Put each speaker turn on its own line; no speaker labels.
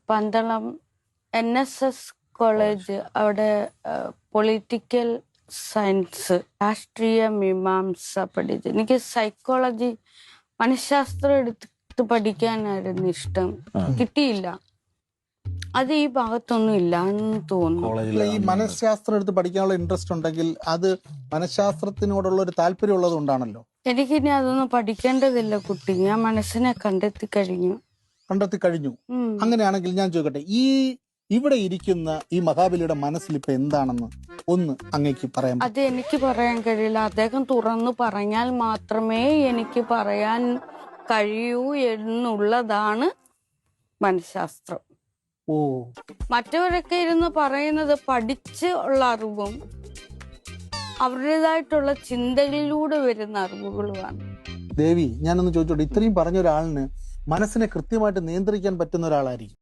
Pandalam NSS college, അവിടെ political science, രാഷ്ട്രീയ മീമാംസ പഠിച്ചു. എനിക്ക് സൈക്കോളജി, മനഃശാസ്ത്രം എടുത്ത് പഠിക്കാനായിരുന്നു ഇഷ്ടം. കിട്ടിയില്ല. അത് ഈ ഭാഗത്തൊന്നും ഇല്ല എന്ന് തോന്നുന്നു.
ഈ മനഃശാസ്ത്രം എടുത്ത് പഠിക്കാനുള്ള ഇൻട്രസ്റ്റ് ഉണ്ടെങ്കിൽ അത് മനഃശാസ്ത്രത്തിനോടുള്ള ഒരു താല്പര്യം ഉള്ളത് കൊണ്ടാണല്ലോ.
എനിക്കിനി അതൊന്നും പഠിക്കേണ്ടതില്ല കുട്ടി. ഞാൻ മനസ്സിനെ കണ്ടെത്തി കഴിഞ്ഞു.
അങ്ങനെയാണെങ്കിൽ ഞാൻ ചോദിക്കട്ടെ, ഇവിടെ ഇരിക്കുന്ന ഈ മഹാബലിയുടെ മനസ്സിൽ ഇപ്പൊ എന്താണെന്ന് ഒന്ന് അങ്ങേക്ക് പറയാം?
അത് എനിക്ക് പറയാൻ കഴിയില്ല. അദ്ദേഹം തുറന്നു പറഞ്ഞാൽ മാത്രമേ എനിക്ക് പറയാൻ കഴിയൂ എന്നുള്ളതാണ് മനഃശാസ്ത്രം. മറ്റവരൊക്കെ ഇരുന്ന് പറയുന്നത് പഠിച്ച് ഉള്ള അറിവും അവരുടേതായിട്ടുള്ള ചിന്തകളിലൂടെ വരുന്ന അറിവുകളുമാണ്.
ദേവി, ഞാനൊന്ന് ചോദിച്ചോട്ടെ, ഇത്രയും പറഞ്ഞ ഒരാളിന് മനസ്സിനെ കൃത്യമായിട്ട് നിയന്ത്രിക്കാൻ പറ്റുന്ന ഒരാളായിരിക്കും?